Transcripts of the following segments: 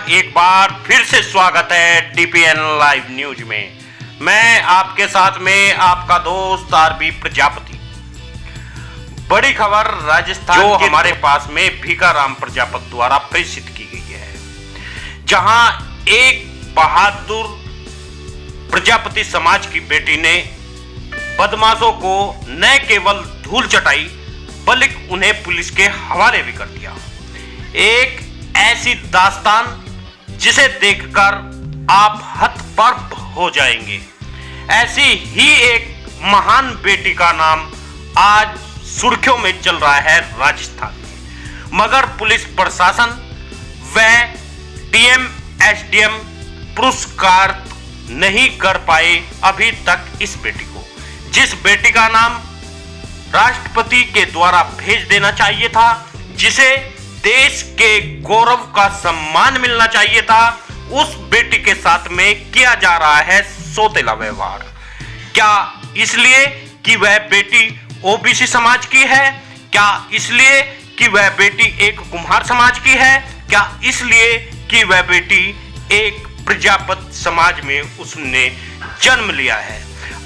एक बार फिर से स्वागत है डीपीएन लाइव न्यूज में। मैं आपके साथ में आपका दोस्त आरबी प्रजापति। बड़ी खबर राजस्थान जो हमारे पास में भीखाराम प्रजापति द्वारा प्रेषित की गई है, जहां एक बहादुर प्रजापति समाज की बेटी ने बदमाशों को न केवल धूल चटाई बल्कि उन्हें पुलिस के हवाले भी कर दिया। एक ऐसी दास्तान जिसे देखकर आप हतप्रभ हो जाएंगे। ऐसी ही एक महान बेटी का नाम आज सुर्खियों में चल रहा है राजस्थान में, मगर पुलिस प्रशासन व डीएम एसडीएम पुरस्कार नहीं कर पाए अभी तक इस बेटी को, जिस बेटी का नाम राष्ट्रपति के द्वारा भेज देना चाहिए था, जिसे देश के गौरव का सम्मान मिलना चाहिए था, उस बेटी के साथ में किया जा रहा है सौतेला व्यवहार। क्या इसलिए कि वह बेटी ओबीसी समाज की है? क्या इसलिए कि वह बेटी एक कुम्हार समाज की है? क्या इसलिए कि वह बेटी एक प्रजापति समाज में उसने जन्म लिया है?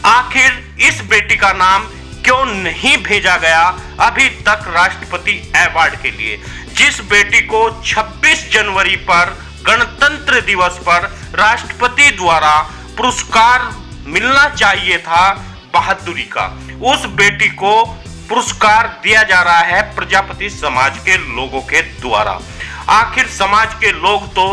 आखिर इस बेटी का नाम क्यों नहीं भेजा गया अभी तक राष्ट्रपति अवार्ड के लिए, जिस बेटी को 26 जनवरी पर गणतंत्र दिवस पर राष्ट्रपति द्वारा पुरस्कार मिलना चाहिए था बहादुरी का? उस बेटी को पुरस्कार दिया जा रहा है प्रजापति समाज के लोगों के द्वारा। आखिर समाज के लोग तो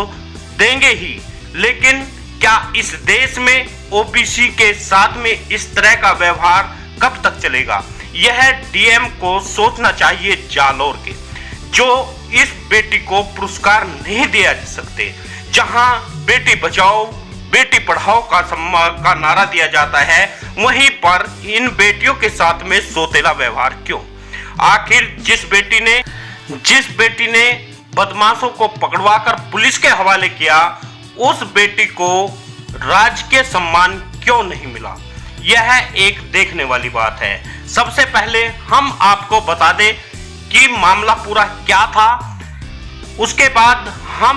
देंगे ही, लेकिन क्या इस देश में ओबीसी के साथ में इस तरह का व्यवहार कब तक चलेगा? यह डीएम को सोचना चाहिए जालोर के, जो इस बेटी को पुरस्कार नहीं दिया जा सकते। जहां बेटी बचाओ बेटी पढ़ाओ का नारा दिया जाता है, वहीं पर इन बेटियों के साथ में सौतेला व्यवहार क्यों? आखिर जिस बेटी ने बदमाशों को पकड़वाकर पुलिस के हवाले किया, उस बेटी को राजकीय सम्मान क्यों नहीं मिला? यह एक देखने वाली बात है। सबसे पहले हम आपको बता दें कि मामला पूरा क्या था, उसके बाद हम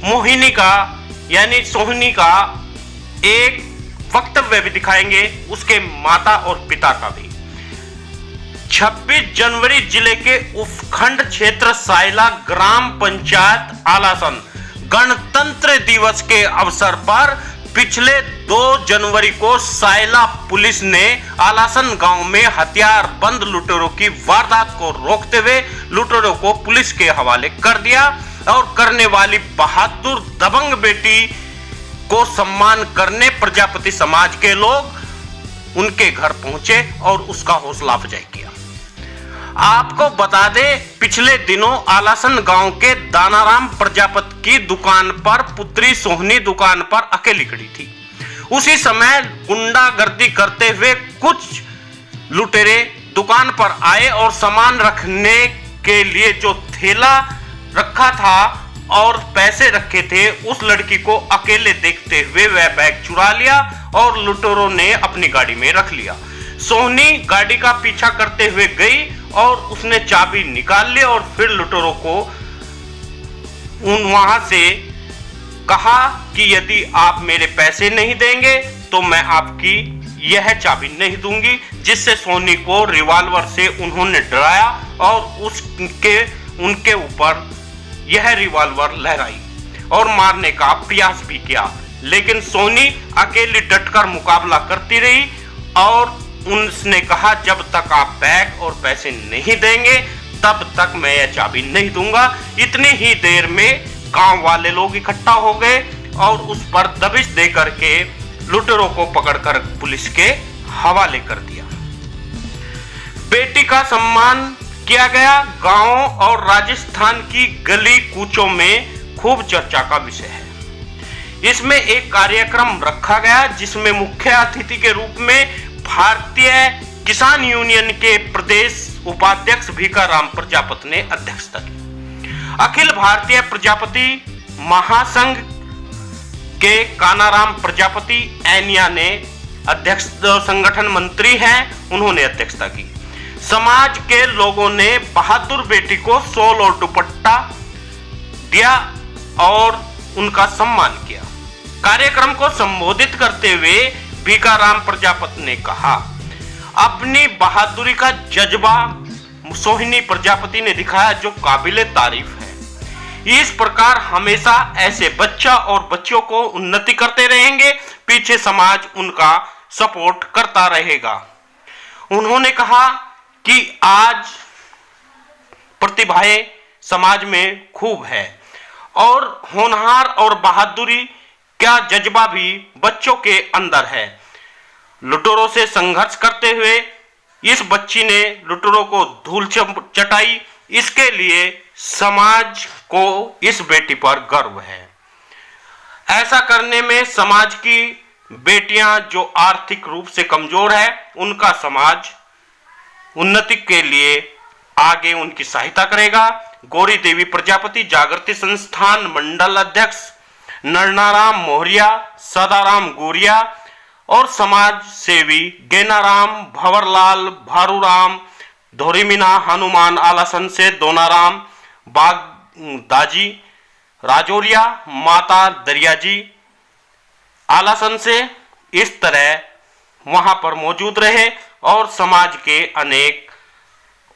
मोहिनी का यानी सोहनी का एक वक्तव्य भी दिखाएंगे, उसके माता और पिता का भी। 26 जनवरी जिले के उपखंड क्षेत्र सायला ग्राम पंचायत आलासन गणतंत्र दिवस के अवसर पर पिछले 2 जनवरी को सायला पुलिस ने आलासन गांव में हथियारबंद लुटेरों की वारदात को रोकते हुए लुटेरों को पुलिस के हवाले कर दिया और करने वाली बहादुर दबंग बेटी को सम्मान करने प्रजापति समाज के लोग उनके घर पहुंचे और उसका हौसला अफजाई किया। आपको बता दें, पिछले दिनों आलासन गांव के दानाराम प्रजापति की दुकान पर पुत्री सोहनी दुकान पर अकेली खड़ी थी। उसी समय गुंडागर्दी करते हुए कुछ लुटेरे दुकान पर आए और सामान रखने के लिए जो थैला रखा था और पैसे रखे थे, उस लड़की को अकेले देखते हुए वह बैग चुरा लिया और लुटेरों ने अपनी गाड़ी में रख लिया। सोहनी गाड़ी का पीछा करते हुए गई और उसने चाबी निकाल ली और फिर लुटेरों को वहां से कहा कि यदि आप मेरे पैसे नहीं देंगे तो मैं आपकी यह चाबी नहीं दूंगी, जिससे सोहनी को रिवॉल्वर से उन्होंने डराया और उनके ऊपर यह रिवॉल्वर लहराई और मारने का प्रयास भी किया, लेकिन सोहनी अकेली डटकर मुकाबला करती रही और उसने कहा जब तक आप बैग और पैसे नहीं देंगे तब तक मैं यह चाबी नहीं दूंगा। इतनी ही देर में गांव वाले लोग इकट्ठा हो गए और उस पर दबिश दे करके लुटेरों को पकड़कर पुलिस के हवाले कर दिया। बेटी का सम्मान किया गया। गांव और राजस्थान की गली कूचों में खूब चर्चा का विषय है। इसमें एक कार्यक्रम रखा गया जिसमें मुख्य अतिथि के रूप में भारतीय किसान यूनियन के प्रदेश उपाध्यक्ष भीखाराम प्रजापति ने अध्यक्षता की। अखिल भारतीय प्रजापति महासंघ के कानाराम प्रजापति एनिया ने अध्यक्ष संगठन मंत्री हैं, उन्होंने अध्यक्षता की। समाज के लोगों ने बहादुर बेटी को शॉल और दुपट्टा दिया और उनका सम्मान किया। कार्यक्रम को संबोधित करते हुए भीखाराम प्रजापति ने कहा, अपनी बहादुरी का जज्बा सोहिनी प्रजापति ने दिखाया जो काबिले तारीफ है। इस प्रकार हमेशा ऐसे बच्चा और बच्चों को उन्नति करते रहेंगे, पीछे समाज उनका सपोर्ट करता रहेगा। उन्होंने कहा कि आज प्रतिभाएं समाज में खूब है और होनहार और बहादुरी क्या जज्बा भी बच्चों के अंदर है। लुटेरों से संघर्ष करते हुए इस बच्ची ने लुटेरों को धूल चटाई, इसके लिए समाज को इस बेटी पर गर्व है। ऐसा करने में समाज की बेटियां जो आर्थिक रूप से कमजोर है, उनका समाज उन्नति के लिए आगे उनकी सहायता करेगा। गौरी देवी प्रजापति जागृति संस्थान मंडल अध्यक्ष नरनाराम मोहरिया, सदाराम गोरिया और समाज सेवी गेनाराम, भंवरलाल, भारूराम, धोरीमीना, हनुमान आलासन से दोनाराम, बागदाजी, राजौरिया, माता दरियाजी आलासन से इस तरह वहां पर मौजूद रहे और समाज के अनेक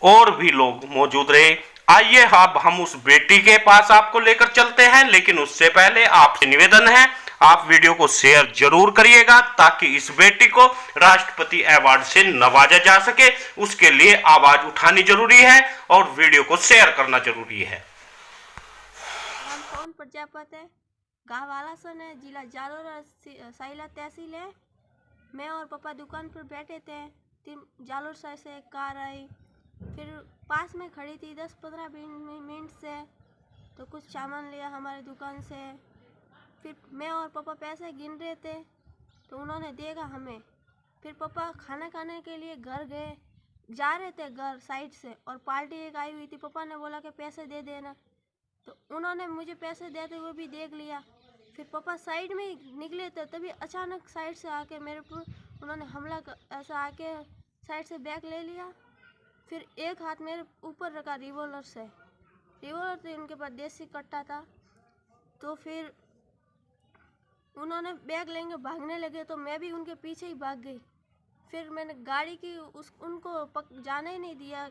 और भी लोग मौजूद रहे। आइए अब हम उस बेटी के पास आपको लेकर चलते हैं, लेकिन उससे पहले आपसे निवेदन है आप वीडियो को शेयर जरूर करिएगा ताकि इस बेटी को राष्ट्रपति अवार्ड से नवाजा जा सके। उसके लिए आवाज उठानी जरूरी है और वीडियो को शेयर करना जरूरी है। कौन प्रजापति है, गाँव आलासन है, जिला जालोर, साइला तहसील है। मैं और पापा दुकान पर बैठे थे, जालोर साइड से एक कार आई, फिर पास में खड़ी थी 10-15 मिनट से, तो कुछ सामान लिया हमारी दुकान से। फिर मैं और पापा पैसे गिन रहे थे तो उन्होंने देखा हमें। फिर पापा खाना खाने के लिए घर गए, जा रहे थे घर साइड से, और पार्टी एक आई हुई थी। पापा ने बोला कि पैसे दे देना, तो उन्होंने मुझे पैसे देते हुए भी देख लिया। फिर पापा साइड में निकले थे, तभी अचानक साइड से आके मेरे पर उन्होंने हमला ऐसा आके साइड से बैग ले लिया। फिर एक हाथ मेरे ऊपर रखा रिवॉल्वर से, रिवॉल्वर से उनके पास देसी कट्टा था। तो फिर उन्होंने बैग लेंगे भागने लगे, तो मैं भी उनके पीछे ही भाग गई। फिर मैंने गाड़ी की उनको जाने ही नहीं दिया,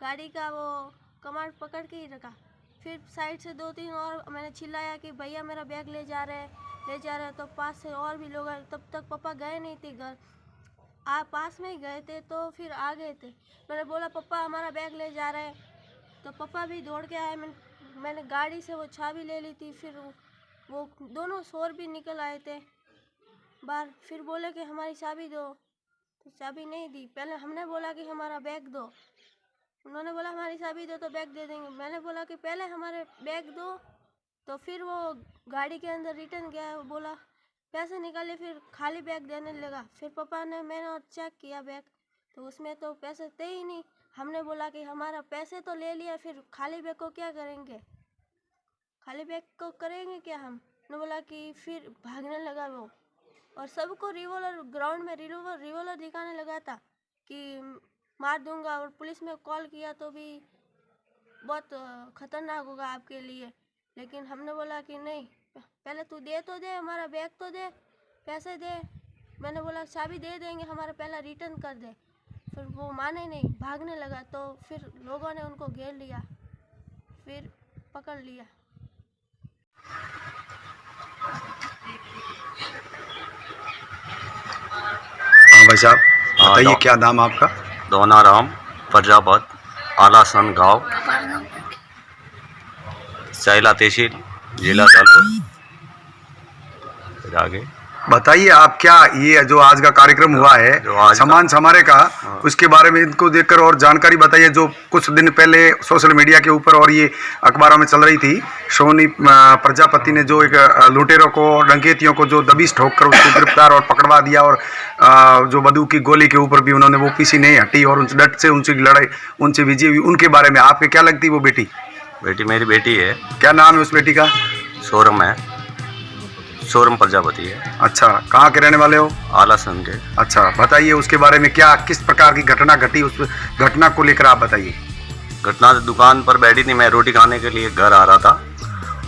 गाड़ी का वो कमांड पकड़ के ही रखा। फिर साइड से 2-3 और मैंने चिल्लाया कि भैया मेरा बैग ले जा रहे हैं, तो पास से और भी लोग आए। तब तक पापा गए नहीं थे घर, पास में ही गए थे, तो फिर आ गए थे। मैंने बोला पापा हमारा बैग ले जा रहे हैं, तो पापा भी दौड़ के आए। मैंने गाड़ी से वो चाबी ले ली थी। फिर वो दोनों शोर भी निकल आए थे बाहर। फिर बोले कि हमारी चाबी दो, तो चाबी नहीं दी। पहले हमने बोला कि हमारा बैग दो, उन्होंने बोला हमारी चाबी दो तो बैग दे देंगे। मैंने बोला कि पहले हमारे बैग दो, तो फिर वो गाड़ी के अंदर रिटर्न गया, बोला पैसे निकाले, फिर खाली बैग देने लगा। फिर पापा ने मैंने और चेक किया बैग, तो उसमें तो पैसे थे ही नहीं। हमने बोला कि हमारा पैसे तो ले लिया, फिर खाली बैग को क्या करेंगे, खाली बैग को करेंगे क्या हम। ने बोला कि फिर भागने लगा वो, और सबको रिवॉल्वर ग्राउंड में रिवॉल्वर दिखाने लगा था कि मार दूंगा। और पुलिस में कॉल किया तो भी बहुत खतरनाक होगा आपके लिए, लेकिन हमने बोला कि नहीं, पहले तू दे तो दे, हमारा बैग तो दे, पैसे दे। मैंने बोला चाबी दे देंगे, हमारा पहला रिटर्न कर दे। फिर वो माने नहीं, भागने लगा। तो फिर लोगों ने उनको घेर लिया, फिर पकड़ लिया। हाँ भाई साहब बताइए, क्या नाम आपका? दोनाराम प्रजापति, आलासन गांव, साइला तहसील, जिला जालोर। आगे बताइए आप, क्या ये जो आज का कार्यक्रम हुआ है सम्मान समारोह का, उसके बारे में इनको देखकर और जानकारी बताइए। जो कुछ दिन पहले सोशल मीडिया के ऊपर और ये अखबारों में चल रही थी, सोहिनी प्रजापति ने जो एक लुटेरों को, डकैतियों को जो दबिश ठोक कर उसको गिरफ्तार और पकड़वा दिया, और जो बंदूक की गोली के ऊपर भी उन्होंने वो पीछे नहीं हटी और डट से उनसे लड़ाई, उनसे विजय हुई। उनके बारे में आपके क्या लगती है वो बेटी? बेटी मेरी बेटी है। क्या नाम है उस बेटी का? सोरम है, सोरम प्रजापति है। अच्छा, कहाँ के रहने वाले हो? आलासन के। अच्छा, बताइए उसके बारे में, क्या किस प्रकार की घटना घटी, उस घटना को लेकर आप बताइए। घटना दुकान पर बैठी थी, मैं रोटी खाने के लिए घर आ रहा था,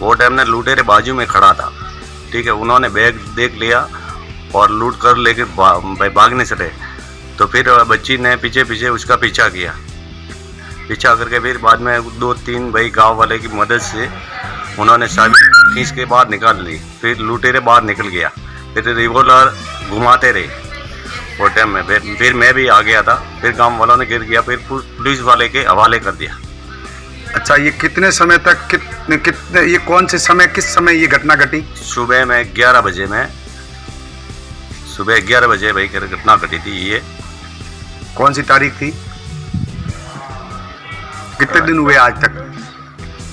वो टाइम में लुटेरे बाजू में खड़ा था, ठीक है। उन्होंने बैग देख लिया और लूट कर लेके भागने चले। तो फिर बच्ची ने पीछे पीछे उसका पीछा किया, पीछा करके फिर बाद में 2-3 भाई गांव वाले की मदद से उन्होंने चाबी खींच के बाहर निकाल ली। फिर लुटेरे बाहर निकल गया, फिर रिवॉल्वर घुमाते रहे वो टाइम में। फिर मैं भी आ गया था, फिर गांव वालों ने गिर गया, फिर पुलिस वाले के हवाले कर दिया। अच्छा, ये कितने समय तक कितने ये कौन से समय किस समय ये घटना घटी? सुबह में 11 बजे में, सुबह 11 बजे भाई घटना घटी थी। ये कौन सी तारीख थी? कितने दिन हुए आज तक?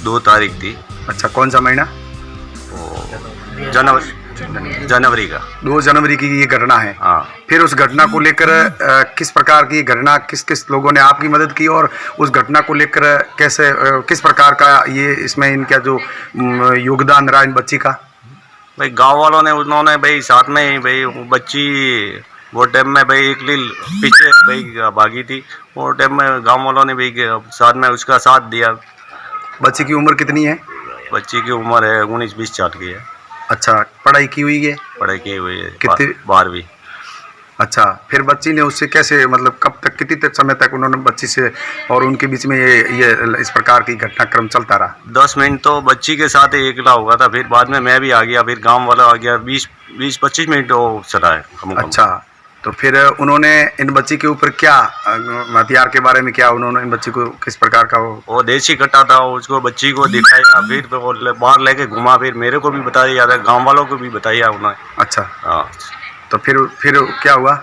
2 तारीख थी। अच्छा, कौन सा महीना? जनवरी का 2 जनवरी की ये घटना है। हाँ। फिर उस घटना को लेकर किस प्रकार की घटना, किस किस लोगों ने आपकी मदद की और उस घटना को लेकर कैसे किस प्रकार का ये इसमें इनका जो योगदान रहा इन बच्ची का? भाई गांव वालों ने उन्होंने भाई साथ में ही भाई बच्ची वो टाइम में भाई एक पीछे भाई भागी थी। वो टाइम में गांव वालों ने भाई साथ में उसका साथ दिया। बच्ची की उम्र कितनी है? बच्ची की उम्र है 19-20 साल की है। अच्छा, पढ़ाई की हुई है? पढ़ाई की हुई है कितनी? 12वीं। अच्छा, फिर बच्ची ने उससे कैसे मतलब कब तक कितनी तक समय तक उन्होंने बच्ची से और उनके बीच में ये इस प्रकार की घटनाक्रम चलता रहा? 10 मिनट तो बच्ची के साथ ही अकेला हुआ था, फिर बाद में मैं भी आ गया, फिर गांव वाला आ गया। 20-25 मिनट वो चला है कम। अच्छा, तो फिर उन्होंने इन बच्ची के ऊपर क्या हथियार के बारे में क्या उन्होंने इन बच्ची को किस प्रकार का वो देसी कट्टा था, उसको बच्ची को दिखाया, फिर वो बाहर लेके घुमा, फिर मेरे को भी बताया, गांव वालों को भी बताया उन्होंने। अच्छा, हाँ। तो फिर क्या हुआ?